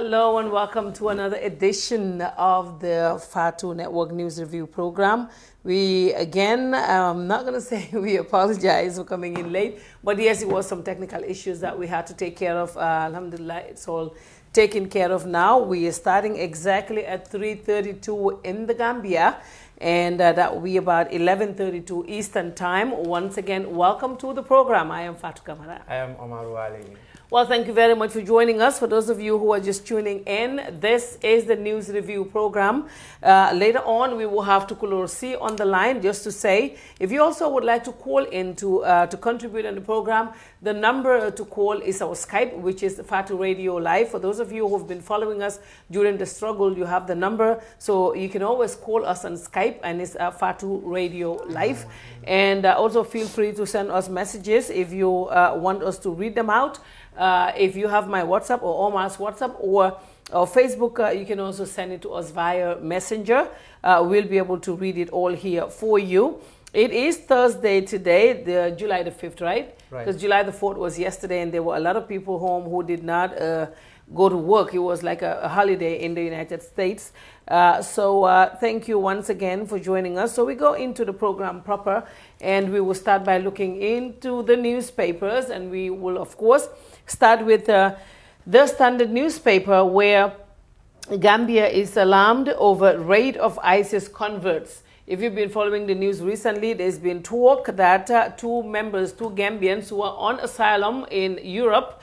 Hello and welcome to another edition of the FATU Network News Review program. We again, I'm not going to say we apologize for coming in late, but yes, it was some technical issues that we had to take care of. Alhamdulillah, it's all taken care of now. We are starting exactly at 3:32 in the Gambia, and that will be about 11:32 Eastern Time. Once again, welcome to the program. I am Fatou Camara. I am Omar Wali. Well, thank you very much for joining us. For those of you who are just tuning in, this is the News Review program. Later on, we will have Tukulor C on the line just to say, if you also would like to call in to contribute in the program, the number to call is our Skype, which is FATU Radio Live. For those of you who have been following us during the struggle, you have the number. So you can always call us on Skype, and it's FATU Radio Live. And also feel free to send us messages if you want us to read them out. If you have my WhatsApp or Omar's WhatsApp or Facebook, you can also send it to us via Messenger. We'll be able to read it all here for you. It is Thursday today, July the 5th, right? Right. Because July the 4th was yesterday, and there were a lot of people home who did not go to work. It was like a holiday in the United States. So thank you once again for joining us. So we go into the program proper, and we will start by looking into the newspapers, and we will, of course, start with the Standard newspaper, where Gambia is alarmed over raid of ISIS converts. If you've been following the news recently, there's been talk that two Gambians who are on asylum in Europe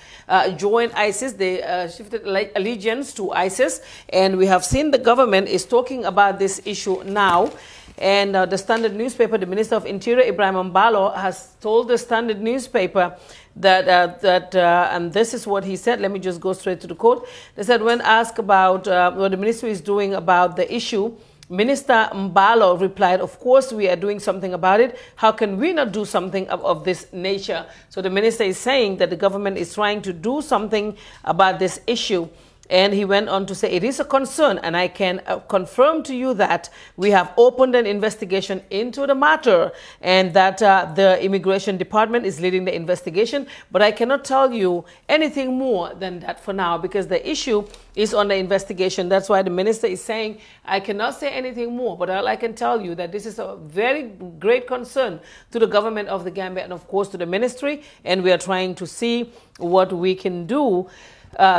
joined ISIS. They shifted allegiance to ISIS, and we have seen the government is talking about this issue now. And the Standard newspaper, the Minister of Interior, Ibrahim Mbalo, has told the Standard newspaper that and this is what he said. Let me just go straight to the quote. They said, when asked about what the ministry is doing about the issue, Minister Mbalo replied, of course we are doing something about it. How can we not do something of this nature? So the minister is saying that the government is trying to do something about this issue. And he went on to say, it is a concern, and I can confirm to you that we have opened an investigation into the matter, and that the Immigration Department is leading the investigation. But I cannot tell you anything more than that for now, because the issue is on the investigation. That's why the minister is saying, I cannot say anything more, but all I can tell you that this is a very great concern to the government of the Gambia and, of course, to the ministry, and we are trying to see what we can do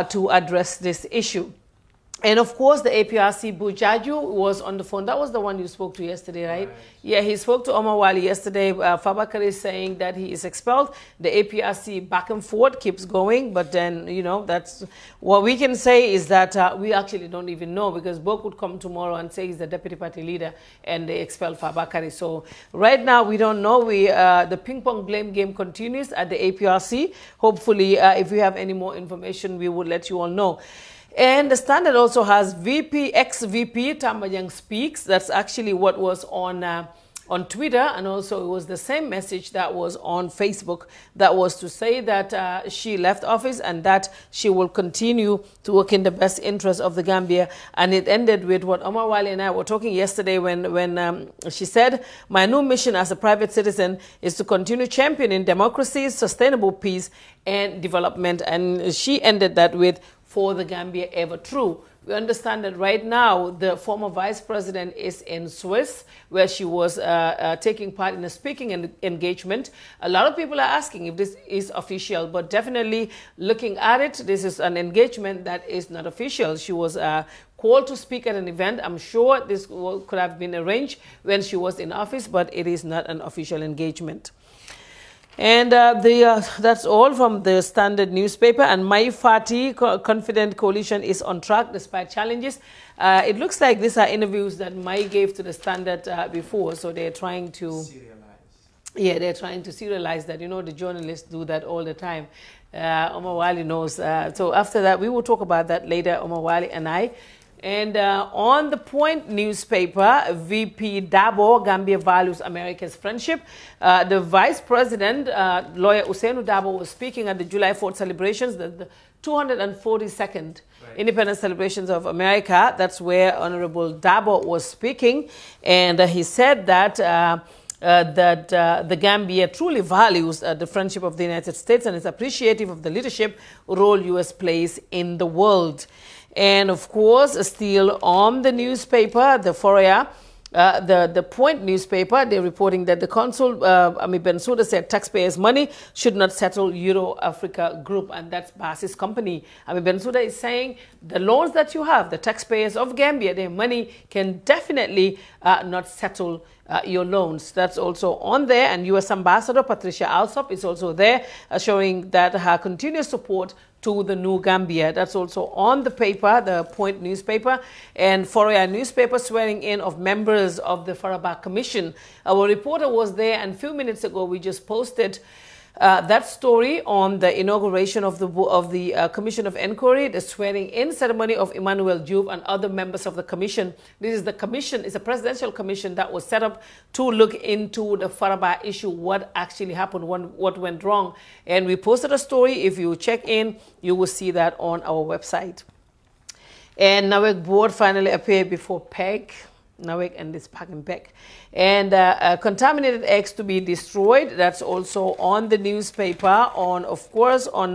to address this issue. And of course, the APRC Bujaju was on the phone. That was the one you spoke to yesterday, right? Yeah, he spoke to Omar Wali yesterday. Fabakary is saying that he is expelled. The APRC back and forth keeps going. But then, you know, that's what we can say is that we actually don't even know, because Bo could come tomorrow and say he's the deputy party leader and they expelled Fabakary. So right now, we don't know. The ping pong blame game continues at the APRC. Hopefully, if we have any more information, we will let you all know. And the Standard also has ex-VP Tambajang speaks. That's actually what was on Twitter, and also it was the same message that was on Facebook. That was to say that she left office and that she will continue to work in the best interest of the Gambia. And it ended with what Omar Wali and I were talking yesterday when she said, my new mission as a private citizen is to continue championing democracy, sustainable peace, and development. And she ended that with, for the Gambia ever true. We understand that right now the former vice president is in Swiss, where she was taking part in a speaking engagement. A lot of people are asking if this is official, but definitely looking at it, this is an engagement that is not official. She was called to speak at an event. I'm sure this could have been arranged when she was in office, but it is not an official engagement. And that's all from the Standard newspaper. And My Fati Confident Coalition is on track despite challenges. It looks like these are interviews that Mai gave to the Standard before, so they're trying to serialize. Yeah, they're trying to serialize that. You know, the journalists do that all the time. Omar Wali knows. So after that, we will talk about that later, Omar Wali and I. And on the Point newspaper, VP Dabo, Gambia values America's friendship. The vice president, lawyer Ousseynou Dabo, was speaking at the July 4th celebrations, the 242nd independence celebrations of America. That's where Honorable Dabo was speaking. And he said that the Gambia truly values the friendship of the United States and is appreciative of the leadership role U.S. plays in the world. And of course, still on the newspaper, the Foroyaa, the Point newspaper, they're reporting that the consul, Ami Bensouda, said taxpayers' money should not settle Euro Africa Group, and that's Bass's company. Ami Bensouda is saying the loans that you have, the taxpayers of Gambia, their money can definitely not settle your loans. That's also on there, and U.S. Ambassador Patricia Alsop is also there, showing that her continuous support to the new Gambia. That's also on the paper, the Point newspaper, and Foroyaa newspaper swearing in of members of the Faraba Commission. Our reporter was there, and a few minutes ago we just posted that story on the inauguration of the Commission of Inquiry, the swearing-in ceremony of Emmanuel Diouf and other members of the commission. This is the commission, it's a presidential commission that was set up to look into the Faraba issue, what actually happened, what went wrong. And we posted a story. If you check in, you will see that on our website. And NAWEC board finally appeared before PEG. NAWEC and this packing back. And contaminated eggs to be destroyed. That's also on the newspaper, of course, on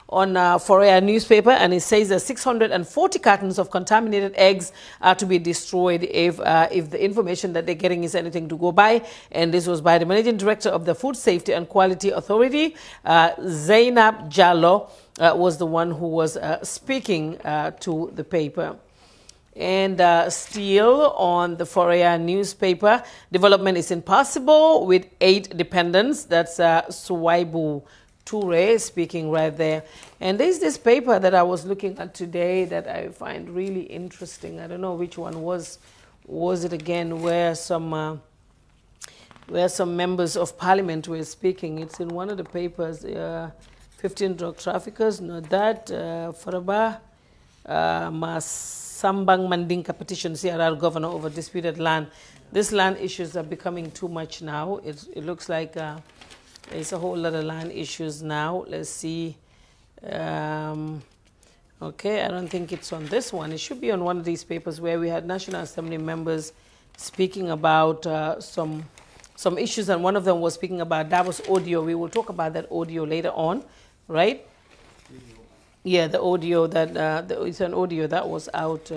Foroyaa newspaper, and it says that 640 cartons of contaminated eggs are to be destroyed if the information that they're getting is anything to go by. And this was by the Managing Director of the Food Safety and Quality Authority, Zainab Jallo, was the one who was speaking to the paper. And still on the Foroyaa newspaper, development is impossible with 8 dependents. That's Suwaibu Toure speaking right there. And there's this paper that I was looking at today that I find really interesting. I don't know which one was it again, where some members of parliament were speaking. It's in one of the papers. 15 drug traffickers, not that. Faraba, Sambang Mandinka petition CRR governor over disputed land. These land issues are becoming too much now. It looks like there's a whole lot of land issues now. Let's see. Okay, I don't think it's on this one. It should be on one of these papers where we had National Assembly members speaking about some issues, and one of them was speaking about Davos audio. We will talk about that audio later on, right? Yeah, the audio that it's an audio that was out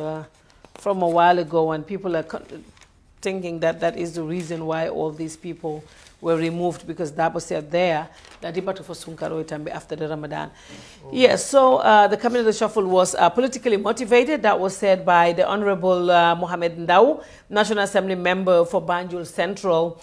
from a while ago, and people are thinking that that is the reason why all these people were removed, because Dabo said there that Ibatu for Sunkaro Itambe after the Ramadan. Yes, so the cabinet reshuffle was politically motivated. That was said by the Honorable Mohamed Ndau, National Assembly member for Banjul Central.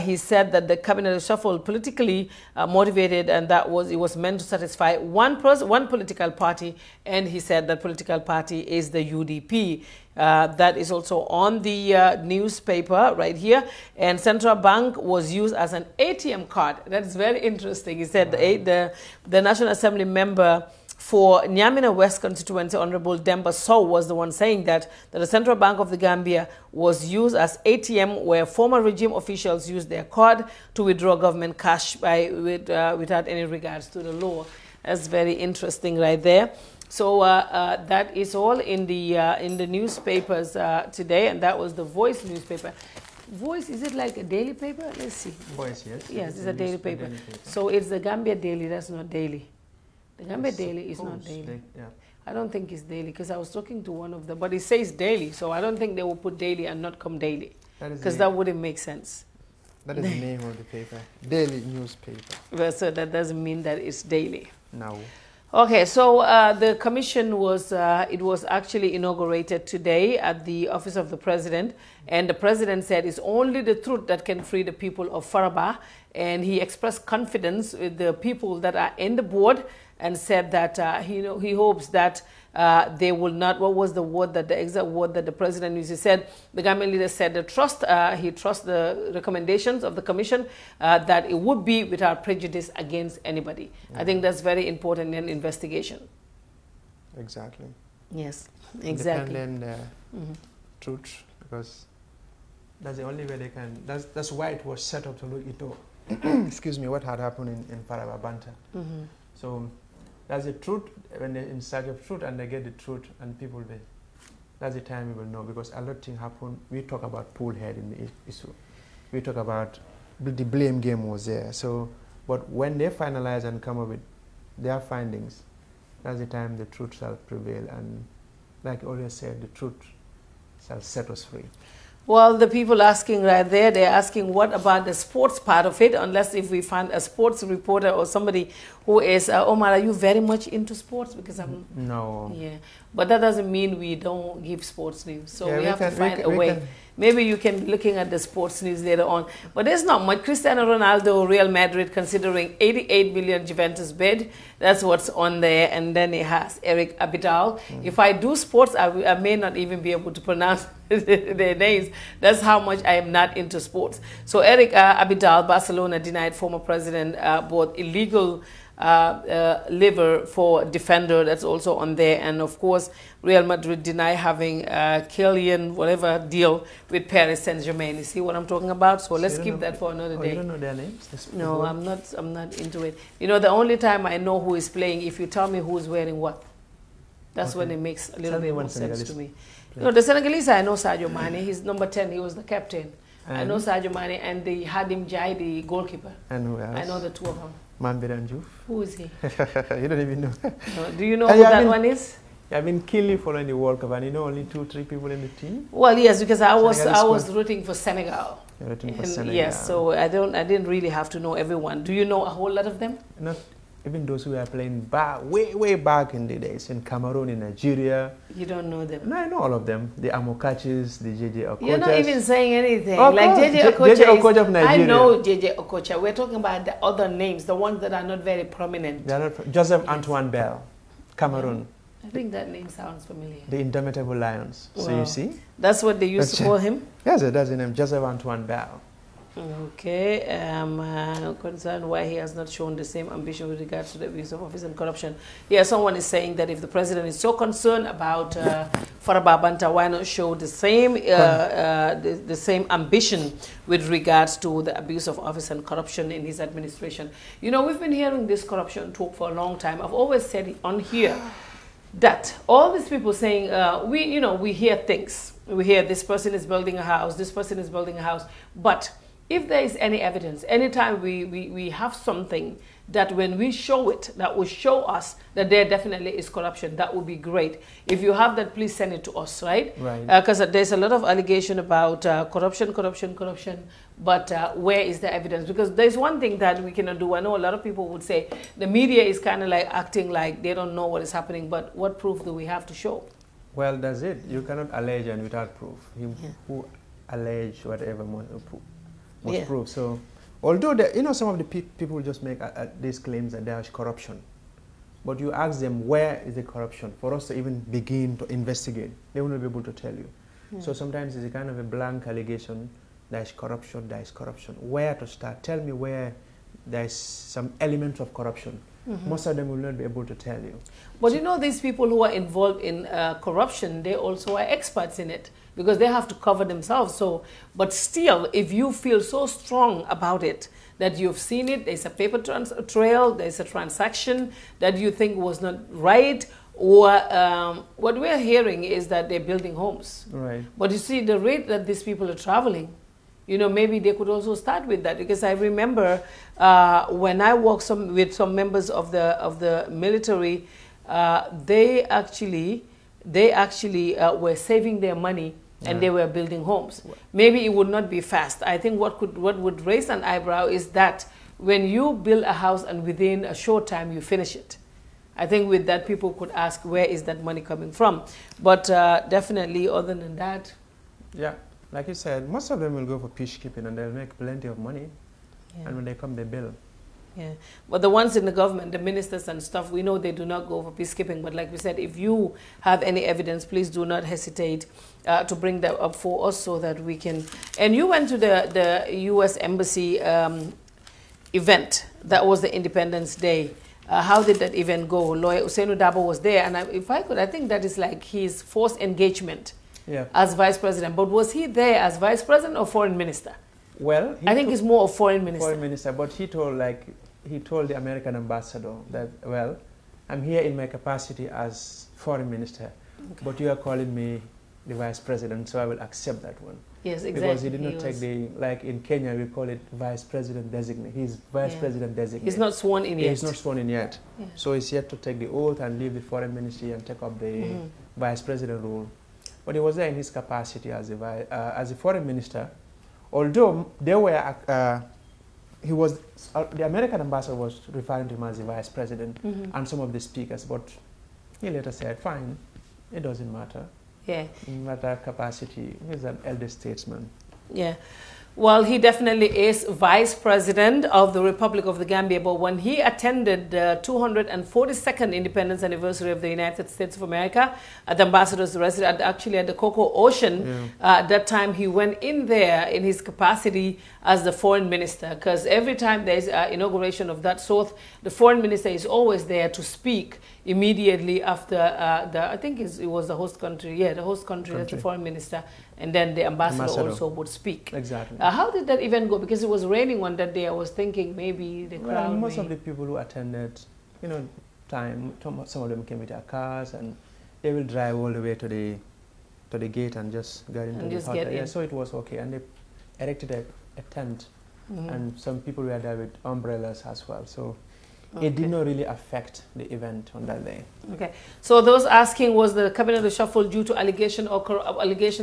He said that the cabinet reshuffle politically motivated, and that it was meant to satisfy one political party, and he said that political party is the UDP. That is also on the newspaper right here. And Central Bank was used as an ATM card. That's very interesting. He said the National Assembly member for Nyamina West constituency, Honorable Demba Sow, was the one saying that the Central Bank of the Gambia was used as ATM, where former regime officials used their card to withdraw government cash without any regards to the law. That's very interesting right there. So that is all in the newspapers today, and that was the Voice newspaper. Voice, is it like a daily paper? Let's see. Voice, yes. Yes, it's a daily paper. So it's the Gambia Daily, that's not daily. The Gambia Daily is not daily. Yeah. I don't think it's daily, because I was talking to one of them, but it says daily, so I don't think they will put daily and not come daily, because that wouldn't make sense. That is the name of the paper, daily newspaper. Well, so that doesn't mean that it's daily. No. Okay, so the commission was actually inaugurated today at the office of the president, and the president said it's only the truth that can free the people of Faraba, and he expressed confidence with the people that are in the board, and said that he hopes that they will not, what was the word, that the exact word that the president used? He said, the Gambian leader said he trusts the recommendations of the commission, that it would be without prejudice against anybody. Yeah. I think that's very important in investigation. Exactly. Yes, exactly. Independent truth, because that's the only way they can, that's why it was set up to look into, excuse me, what had happened in Faraba Banta. So that's the truth, when they're in search of truth and they get the truth, and people, that's the time we will know, because a lot of things happen. We talk about pool head in the issue. We talk about the blame game was there. So, but when they finalize and come up with their findings, that's the time the truth shall prevail, and like I always said, the truth shall set us free. Well, the people asking right there, they're asking what about the sports part of it, unless if we find a sports reporter or somebody who is, Omar, are you very much into sports? Because I'm... No. Yeah, but that doesn't mean we don't give sports news. So Yeah, we have to find a we way. can. Maybe you can be looking at the sports news later on. But there's not much. Cristiano Ronaldo, Real Madrid, considering 88 million Juventus bid. That's what's on there. And then it has Eric Abidal. If I do sports, I may not even be able to pronounce their names. That's how much I am not into sports. So Eric Abidal, Barcelona denied former president both illegal liver for defender. That's also on there. And of course, Real Madrid deny having Kylian whatever deal with Paris Saint-Germain. You see what I'm talking about? So let's keep that for another day. You don't know their names? No, I'm not into it. You know, the only time I know who is playing, if you tell me who's wearing what, that's when it makes a little bit more sense to me. You know, the Senegalese, I know Sadio Mane. He's number 10. He was the captain. And I know Sadio Mane and the Hadim Jai, the goalkeeper. And who else? I know the two of them. Mambiran Diouf. Who is he? You don't even know. No. Do you know who that one is? I've been keenly following the World Cup, and you know only 2-3 people in the team. Well, yes, because I was rooting for Senegal. You're rooting for Senegal. Yes, so I didn't really have to know everyone. Do you know a whole lot of them? Not even those who are playing way back in the days in Cameroon, in Nigeria. You don't know them? No, I know all of them. The Amokachis, the JJ Okochas. You're not even saying anything. Oh, like JJ Okocha of Nigeria. I know JJ Okocha. We're talking about the other names, the ones that are not very prominent. They are not, Joseph Antoine Bell, Cameroon. I think that name sounds familiar. The Indomitable Lions. Well, so you see? That's what they used to call him? Yes, that's the name, Joseph Antoine Bell. Okay, concerned why he has not shown the same ambition with regards to the abuse of office and corruption. Yeah, someone is saying that if the president is so concerned about Faraba Banta, why not show the same the same ambition with regards to the abuse of office and corruption in his administration? You know, we've been hearing this corruption talk for a long time. I've always said it on here that all these people saying, we hear things. We hear this person is building a house, this person is building a house, but if there is any evidence, anytime we have something that when we show it, that will show us that there definitely is corruption, that would be great. If you have that, please send it to us, right? Right. Because there's a lot of allegation about corruption, but where is the evidence? Because there's one thing that we cannot do. I know a lot of people would say the media is kind of like acting like they don't know what is happening, but what proof do we have to show? Well, that's it. You cannot allege and without proof. Who allege whatever must prove. So, although some of the people just make these claims that there is corruption, but you ask them where is the corruption for us to even begin to investigate, they will not be able to tell you. So sometimes it's a kind of a blank allegation. There is corruption. There is corruption. Where to start? Tell me where there is some element of corruption. Most of them will not be able to tell you. But so, you know, these people who are involved in corruption, they also are experts in it because they have to cover themselves. So, but still, if you feel so strong about it, that you've seen it, there's a paper trail, there's a transaction that you think was not right, or what we're hearing is that they're building homes. Right. But you see, the rate that these people are traveling, you know, maybe they could also start with that, because I remember when I worked with some members of the military, they actually were saving their money and they were building homes. Maybe it would not be fast. I think what would raise an eyebrow is that when you build a house and within a short time you finish it. I think with that people could ask, where is that money coming from? But definitely, other than that, yeah. Like you said, most of them will go for peacekeeping and they'll make plenty of money. Yeah. And when they come, they bill. Yeah. But the ones in the government, the ministers and stuff, we know they do not go for peacekeeping. But like we said, if you have any evidence, please do not hesitate to bring that up for us so that we can. And you went to the U.S. Embassy event. That was the Independence Day. How did that event go? Lawyer Usainu Dabo was there. And if I could, I think that is like his first engagement. Yeah. As vice president. But was he there as vice president or foreign minister? Well, I think he's more of foreign minister. Foreign minister, but he told the American ambassador that, well, I'm here in my capacity as foreign minister, but you are calling me the vice president, so I will accept that one. Yes, exactly. Because he did not take like in Kenya we call it vice president designate. He's vice president designate. He's not sworn in yet. He's not sworn in yet. Yeah. So he's yet to take the oath and leave the foreign ministry and take up the vice president role. But he was there in his capacity as a foreign minister, although they were, the American ambassador was referring to him as the vice president and some of the speakers, but he later said, fine, it doesn't matter. Yeah. In matter capacity, he's an elder statesman. Yeah. Well, he definitely is Vice President of the Republic of the Gambia, but when he attended the 242nd Independence Anniversary of the United States of America at the Ambassador's Residence, actually at the Cocoa Ocean, at that time he went in there in his capacity as the Foreign Minister, because every time there's an inauguration of that sort, the Foreign Minister is always there to speak immediately after I think it was the host country, the host country, that's the Foreign Minister, and then the ambassador also would speak. Exactly. How did that event go? Because it was raining on that day. I was thinking maybe the crowd. Most of the people who attended, some of them came with their cars and they will drive all the way to the gate and just get into the hotel. Yeah, so it was okay. And they erected a tent, and some people were there with umbrellas as well. So it did not really affect the event on that day. Okay. So those asking, was the cabinet reshuffle due to allegations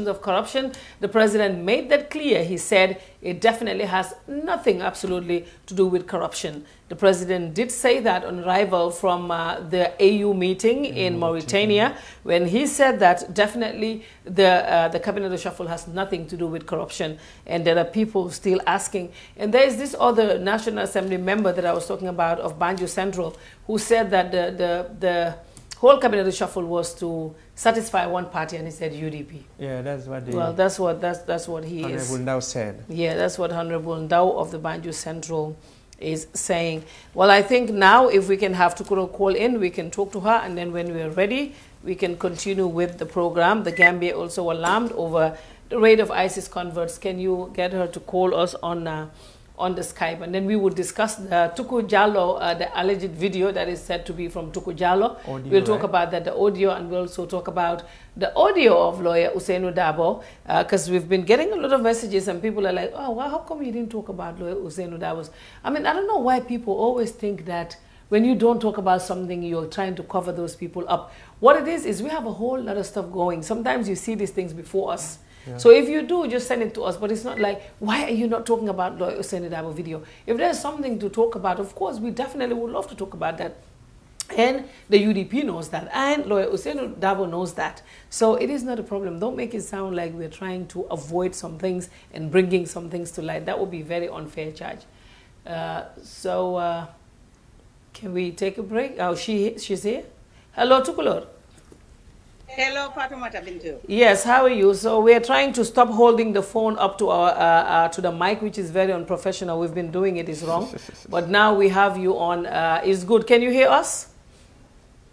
of corruption? The president made that clear. He said it definitely has nothing absolutely to do with corruption. The president did say that on arrival from the AU meeting in Mauritania, when he said that definitely the cabinet reshuffle has nothing to do with corruption, and there are people still asking. And there is this other National Assembly member that I was talking about of Banjul Central, who said that the whole cabinet reshuffle was to satisfy one party, and he said UDP. Yeah, that's what they... Well, that's what he is. Honorable Ndao said. Yeah, that's what Honorable Ndao of the Banjul Central is saying. Well, I think now if we can have Tukuro call in, we can talk to her, and then when we are ready, we can continue with the program. The Gambia also alarmed over the raid of ISIS converts. Can you get her to call us on the Skype, and then we will discuss the Tuku Jallow, the alleged video that is said to be from Tuku Jallow. We'll talk about that, the audio, and we'll also talk about the audio of lawyer Ousainou Darboe, because we've been getting a lot of messages and people are like, oh, well, how come you didn't talk about lawyer Ousainou Darboe? I mean, I don't know why people always think that when you don't talk about something, you're trying to cover those people up. What it is we have a whole lot of stuff going. Sometimes you see these things before us. Yeah. So if you do, just send it to us. But it's not like, why are you not talking about lawyer Ousainou Darboe video? If there's something to talk about, of course, we definitely would love to talk about that. And the UDP knows that. And lawyer Ousainou Darboe knows that. So it is not a problem. Don't make it sound like we're trying to avoid some things and bringing some things to light. That would be very unfair charge. Can we take a break? Oh, she's here. Hello, Tukulor. Hello, Fatoumata Bintu. Yes, how are you? So we are trying to stop holding the phone up to our to the mic, which is very unprofessional. We've been doing it, it's wrong. But now we have you on. It's good. Can you hear us?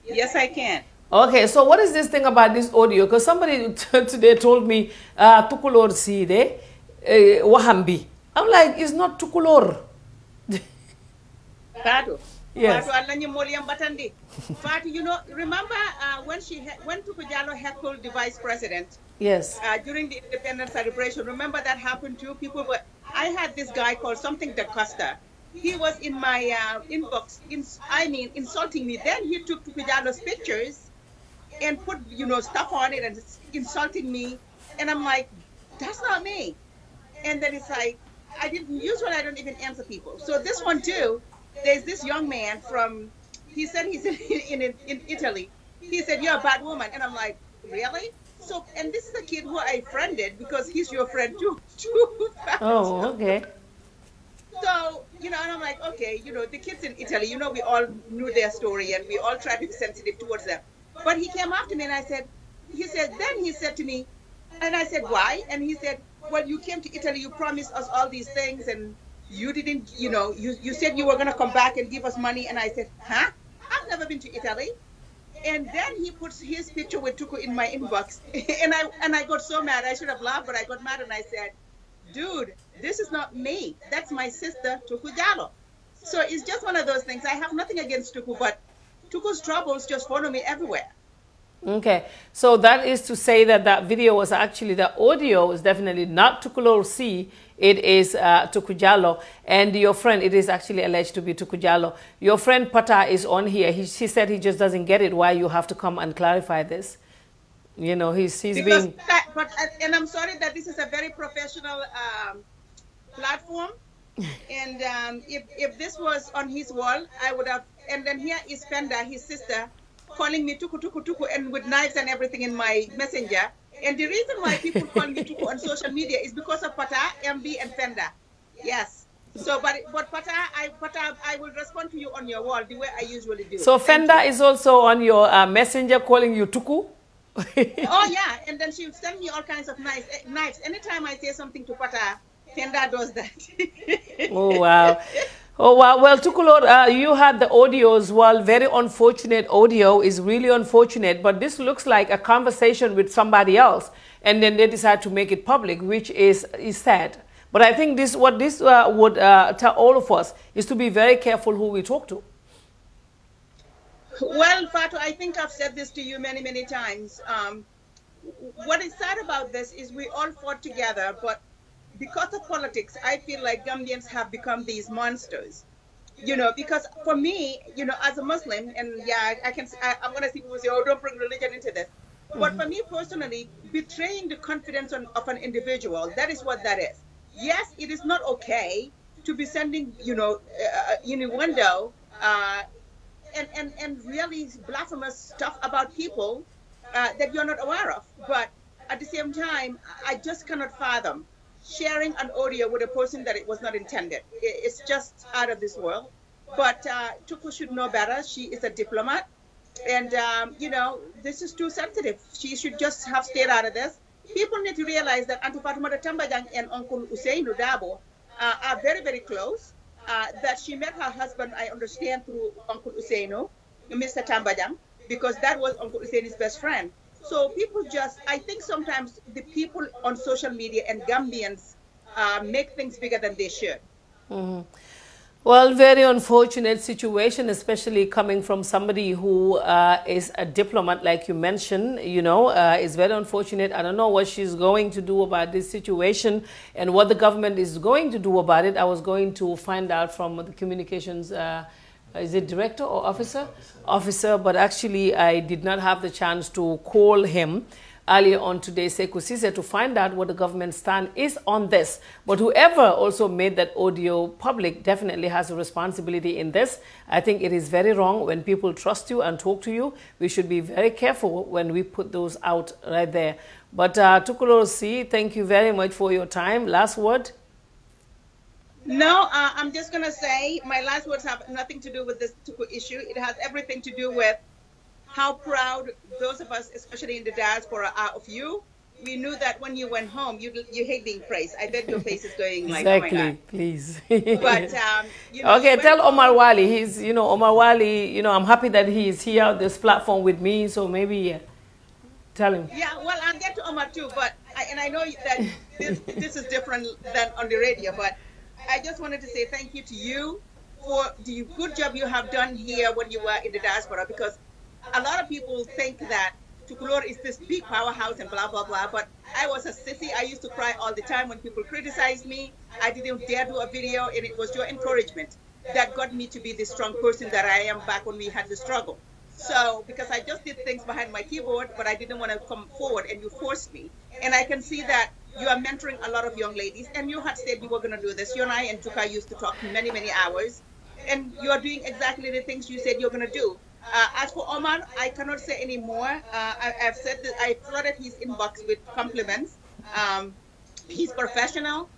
Yes, I can. Okay, so what is this thing about this audio? Because somebody today told me Tukulor Side Wahambi. I'm like, it's not Tukulor. Fatu. Yes. Fatu, you know, remember when Tuku Jallow heckled the vice president? Yes. During the independence celebration, remember that happened too? I had this guy called something Da Costa. He was in my inbox, insulting me. Then he took Tuku Jallow's pictures and put, stuff on it and insulting me. And I'm like, that's not me. And then it's like, I don't even answer people. So this one too, there's this young man he said he's in Italy. He said, you're a bad woman. And I'm like, really? So, and this is a kid who I friended because he's your friend too. Oh, okay. So, and I'm like, okay, the kids in Italy, we all knew their story and we all tried to be sensitive towards them. But he came after me and he said to me, and I said, why? And he said, well, you came to Italy, you promised us all these things and you didn't, you said you were going to come back and give us money. And I said, huh? I've never been to Italy. And then he puts his picture with Tuku in my inbox. and I got so mad. I should have laughed, but I got mad and I said, dude, this is not me. That's my sister, Tuku Jallow. So it's just one of those things. I have nothing against Tuku, but Tuku's troubles just follow me everywhere. Okay, so that is to say that video was actually, the audio was definitely not Tukulor C, it is Tuku Jallow, and your friend, it is actually alleged to be Tuku Jallow. Your friend Pata is on here. She said he just doesn't get it why you have to come and clarify this. You know, he's Because being... and I'm sorry that this is a very professional platform. And if this was on his wall, I would have. And then here is Fenda, his sister, calling me tuku tuku tuku, and with knives and everything in my messenger. And the reason why people call me tuku on social media is because of Pata, MB, and Fenda. Yes. So, but Pata, I will respond to you on your wall the way I usually do. So Fenda is also on your messenger calling you tuku? Oh yeah, and then she send me all kinds of knives. Anytime I say something to Pata, Fenda does that. Oh wow. Oh wow. Well, Tukulor, you had the audios. Well, very unfortunate audio is really unfortunate, but this looks like a conversation with somebody else, and then they decide to make it public, which is sad. But I think what this would tell all of us is to be very careful who we talk to. Well, Fatu, I think I've said this to you many, many times. What is sad about this is we all fought together, but because of politics, I feel like Gambians have become these monsters. You know, because for me, you know, as a Muslim, and yeah, I'm going to see people say, oh, don't bring religion into this. But for me personally, betraying the confidence of an individual, that is what that is. Yes, it is not okay to be sending, you know, innuendo and really blasphemous stuff about people that you're not aware of. But at the same time, I just cannot fathom sharing an audio with a person that it was not intended. It's just out of this world. But Tuku should know better. She is a diplomat. And, you know, this is too sensitive. She should just have stayed out of this. People need to realize that Auntie Fatoumata Tambajang and Uncle Usainu Dabo are very, very close. That she met her husband, I understand, through Uncle Usainu, Mr. Tambajang, because that was Uncle Usainu's best friend. So people just, I think sometimes the people on social media and Gambians make things bigger than they should. Mm-hmm. Well, very unfortunate situation, especially coming from somebody who is a diplomat, like you mentioned, you know, is very unfortunate. I don't know what she's going to do about this situation and what the government is going to do about it. I was going to find out from the communications, is it director or officer? Officer, but actually I did not have the chance to call him earlier on today, Sekou Ceesay, to find out what the government stand is on this. But whoever also made that audio public definitely has a responsibility in this. I think it is very wrong when people trust you and talk to you. We should be very careful when we put those out right there. But Tukulor C, thank you very much for your time. Last word? No, I'm just going to say my last words have nothing to do with this Tuku issue. It has everything to do with how proud those of us, especially in the diaspora, are of you. We knew that when you went home, you hate being praised. I bet your face is going like, exactly, oh my God. Please. But, you know, okay, tell Omar Wali. He's, you know, Omar Wali, you know, I'm happy that he is here on this platform with me. So maybe tell him. Yeah, well, I'll get to Omar too. But, I know that this is different than on the radio. But I just wanted to say thank you to you for the good job you have done here when you were in the diaspora, because a lot of people think that Tukulor is this big powerhouse and blah, blah, blah. But I was a sissy. I used to cry all the time when people criticized me. I didn't dare do a video, and it was your encouragement that got me to be the strong person that I am back when we had the struggle. So, because I just did things behind my keyboard, but I didn't want to come forward, and you forced me. And I can see that you are mentoring a lot of young ladies, and you had said you were going to do this. You and I and Tuka used to talk many, many hours, and you are doing exactly the things you said you're going to do. As for Omar, I cannot say any more. I've said that I flooded his inbox with compliments. He's professional,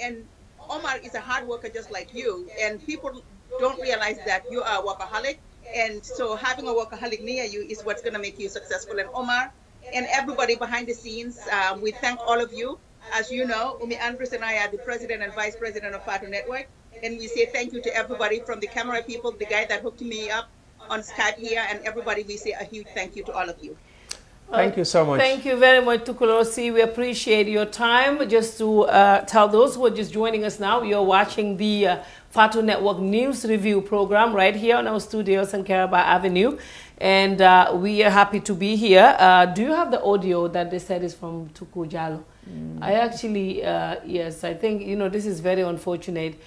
and Omar is a hard worker just like you, and people don't realize that you are a workaholic, and so having a workaholic near you is what's going to make you successful. And Omar and everybody behind the scenes, we thank all of you. As you know, Umi Andrews and I are the president and vice president of Fatu Network, and we say thank you to everybody, from the camera people, the guy that hooked me up on Skype here, and everybody. We say a huge thank you to all of you. Thank you so much. Thank you very much, Tukulor. We appreciate your time. Just to tell those who are just joining us now, you're watching the Fatu Network News Review program right here on our studios on Caraba Avenue. And we are happy to be here. Do you have the audio that they said is from Tuku Jallow? I actually, yes, I think, you know, this is very unfortunate.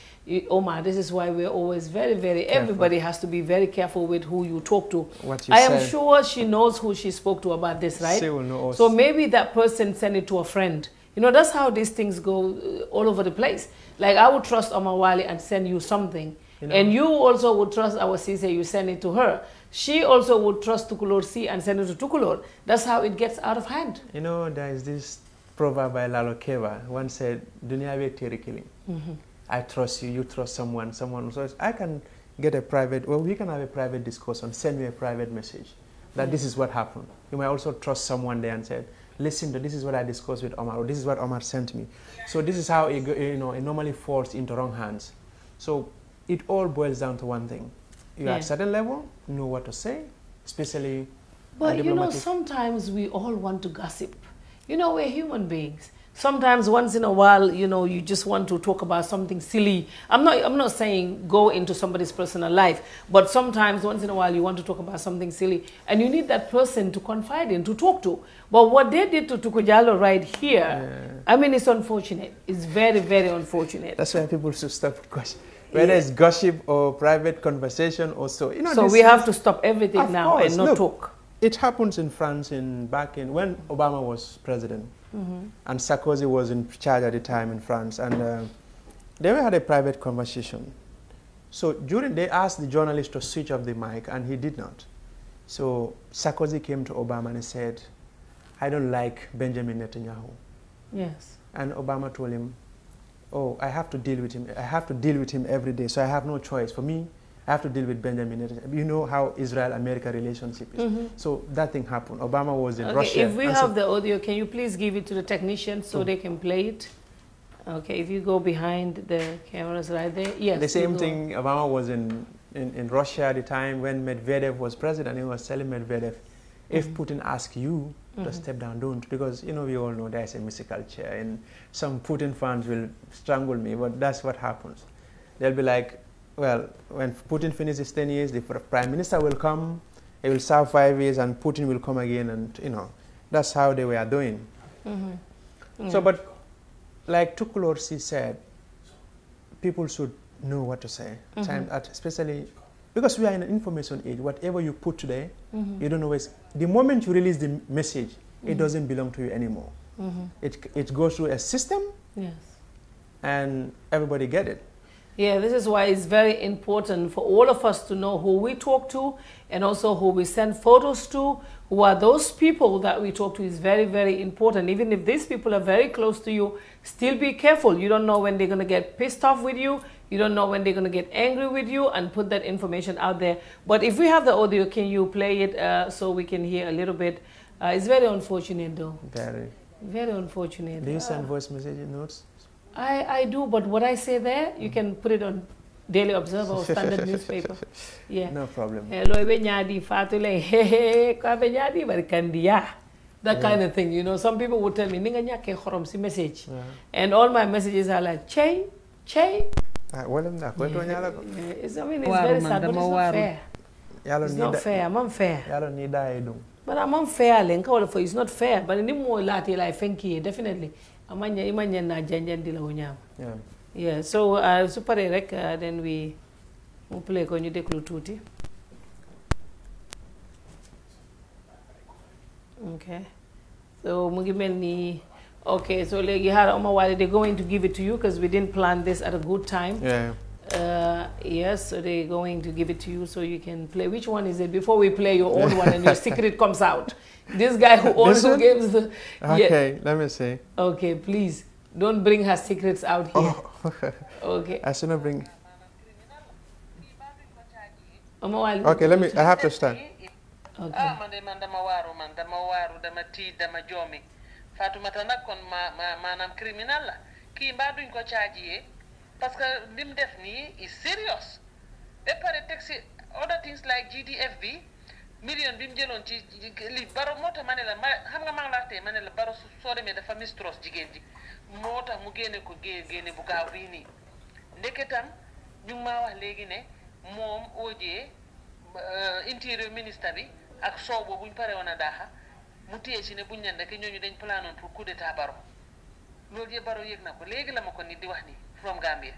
Omar, this is why we're always very, very, Careful. everybody has to be very careful with who you talk to. What you I am said. sure she knows who she spoke to about this, right? She will know us. So maybe that person sent it to a friend. You know, that's how these things go all over the place. Like I would trust Omar Wali and send you something. You know, And you also would trust our Cisse, you send it to her. She also would trust Tukulor C and send it to Tukulor. That's how it gets out of hand. you know, there is this proverb by Lalo Keva. One said, "Dunia ve terikili." I trust you, you trust someone, someone. So I can get a private, well, we can have a private discussion, send me a private message that this is what happened. You might also trust someone there and say, listen, this is what I discussed with Omar, or this is what Omar sent me. So this is how it, you know, it normally falls into wrong hands. So it all boils down to one thing. You're at a certain level, you know what to say, especially. But you know, sometimes we all want to gossip. You know, we're human beings. Sometimes once in a while, you know, you just want to talk about something silly. I'm not saying go into somebody's personal life, but sometimes once in a while you want to talk about something silly and you need that person to confide in, to talk to. But what they did to Tukujalo right here, I mean, it's unfortunate. It's very, very unfortunate. That's why people should stop gossip. Whether it's gossip or private conversation or so. You know, so we have to stop everything now and not talk. It happens in France back in when Obama was president. And Sarkozy was in charge at the time in France, and they had a private conversation. So they asked the journalist to switch off the mic, and he did not. So Sarkozy came to Obama and he said, "I don't like Benjamin Netanyahu." Yes. And Obama told him, "Oh, I have to deal with him. I have to deal with him every day. So I have no choice. For me, I have to deal with Benjamin Netanyahu." You know how Israel-America relationship is. So that thing happened. Obama was in Russia. If we have the audio, can you please give it to the technicians so they can play it? Okay, if you go behind the cameras right there. Yes. The same thing, Obama was in Russia at the time when Medvedev was president. He was telling Medvedev, if Putin asks you to step down, don't. Because, you know, we all know there's a musical chair and some Putin fans will strangle me, but that's what happens. They'll be like, well, when Putin finishes 10 years, the prime minister will come, he will serve 5 years, and Putin will come again, and, you know, that's how they were doing. So, but like Tukulorsi said, people should know what to say, especially because we are in an information age. Whatever you put today, you don't always, the moment you release the message, it doesn't belong to you anymore. It goes through a system, and everybody get it. Yeah, this is why it's very important for all of us to know who we talk to and also who we send photos to, who are those people that we talk to is very, very important. Even if these people are very close to you, still be careful. You don't know when they're going to get pissed off with you. You don't know when they're going to get angry with you and put that information out there. But if we have the audio, can you play it so we can hear a little bit? It's very unfortunate though. Very. Very unfortunate. Do you send voice message notes? I do, but what I say there, you can put it on Daily Observer or Standard newspaper. Yeah. No problem. That kind of thing, you know. Some people would tell me, "Ninga nyake khorom si message," and all my messages are like, "Che, che." It's, I mean, it's very sad, but it's not fair. It's not fair. I'm unfair. But I'm unfair. It's not fair. But in the more lati like Fenki, definitely. Yeah. So super rek then we play ko ñu deklu tuuti. Okay. So mu ngi melni okay, so legi hara Omar Wali, they're going to give it to you because we didn't plan this at a good time. Yeah. Yes, so they're going to give it to you so you can play. Which one is it? Before we play your own one and your secret comes out. This guy who also gives the... Okay, let me see. Okay, please. Don't bring her secrets out here. Oh. Okay. I should not bring... Okay, let me... I have to start. Okay. Parce que lim def ni is serious. They pare taxi other things like GDFB million bim jëlon ci li baro mota manela xam nga ma la té manela baro so démé dafa mistress jigen ji mota mu génné ko génné bu gaaw bi ni ndeketam ñu ma wax légui né mom ojé interior minister bi ak sobo buñ paré wona daha mu téé ci né buñ ñande ke ñoñu dañ planon pour coup d'état baro loolu yé baro yegg na ko légui la mako nit di wax ni from Gambia.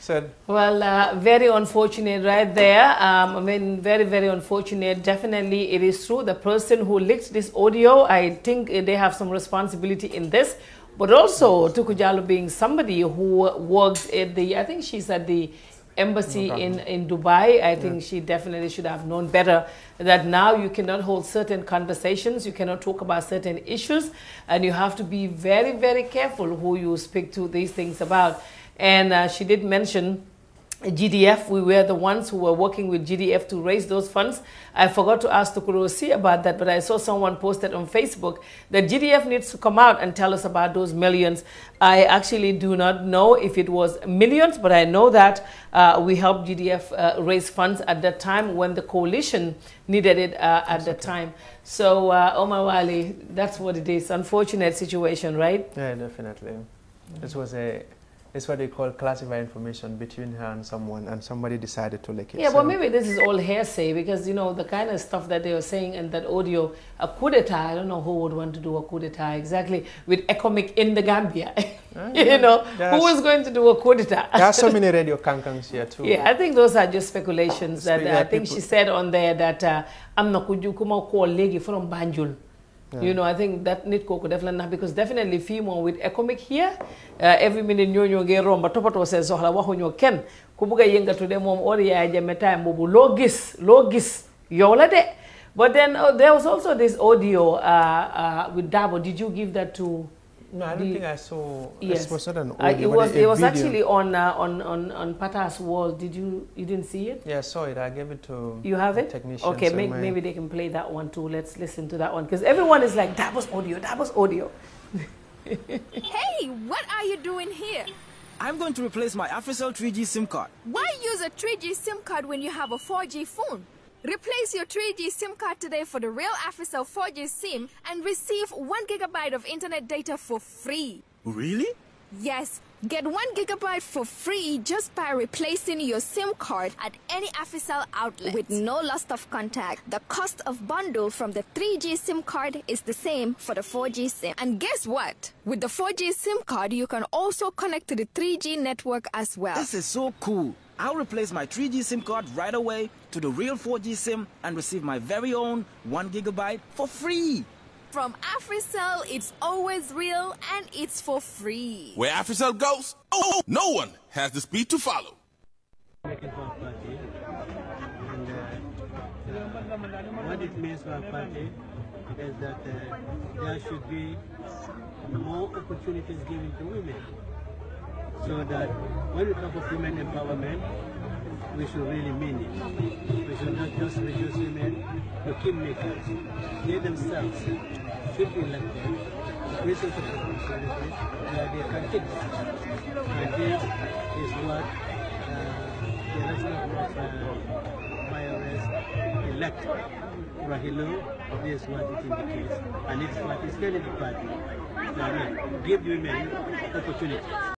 Said. Well, very unfortunate right there. I mean, very, very unfortunate. Definitely, it is true. The person who leaked this audio, I think they have some responsibility in this. But also, Tuku Jallow being somebody who works at the, I think she's at the embassy in Dubai. I think she definitely should have known better that now you cannot hold certain conversations, you cannot talk about certain issues, and you have to be very, very careful who you speak to these things about. And she did mention GDF. We were the ones who were working with GDF to raise those funds. I forgot to ask Tukurusi about that, but I saw someone posted on Facebook that GDF needs to come out and tell us about those millions. I actually do not know if it was millions, but I know that we helped GDF raise funds at that time when the coalition needed it at that time. So, Omar Wali, that's what it is. Unfortunate situation, right? Yeah, definitely. This was it's what they call classified information between her and someone, and somebody decided to leak it. Yeah, but maybe this is all hearsay because, you know, the kind of stuff that they were saying in that audio, a coup d'etat, I don't know who would want to do a coup d'etat exactly with ECOMIC in the Gambia. You know, who is going to do a coup d'etat? There are so many radio kankangs here too. Yeah, I think those are just speculations. That I think she said on there that I'm not going to call legi from Banjul. Yeah. You know, I think that need ko definitely because definitely female with ECOMIC here every minute ñoo ngey romba topato sen soxla waxuñu kenn ku bëgg yëngatu de mom ori yaay jame time bobu lo gis yow la de. But then there was also this audio with Dabo. Did you give that to? No, I don't think I saw. Yes. It was not an audio. It was actually on Pata's wall. You didn't see it? Yeah, I saw it. I gave it to. You have it? Technician. Okay, maybe they can play that one too. Let's listen to that one because everyone is like, that was audio. Hey, what are you doing here? I'm going to replace my Africell 3G SIM card. Why use a 3G SIM card when you have a 4G phone? Replace your 3G SIM card today for the real Africell 4G SIM and receive 1 GB of internet data for free. Really? Yes, get 1 GB for free just by replacing your SIM card at any Africell outlet. With no loss of contact, the cost of bundle from the 3G SIM card is the same for the 4G SIM. And guess what? With the 4G SIM card, you can also connect to the 3G network as well. This is so cool. I'll replace my 3G SIM card right away to the real 4G SIM and receive my very own 1 GB for free. From Africell, it's always real and it's for free. Where Africell goes, no one has the speed to follow. What it means for our party is that there should be more opportunities given to women. So that when we talk of women empowerment, we should really mean it. We should not just reduce women to kingmakers. They themselves should be elected to places of responsibility where they can take. And this is what the election of Mayoress-elect Rahilu, this is what it indicates. And it's what is telling the party. So again, give women opportunity.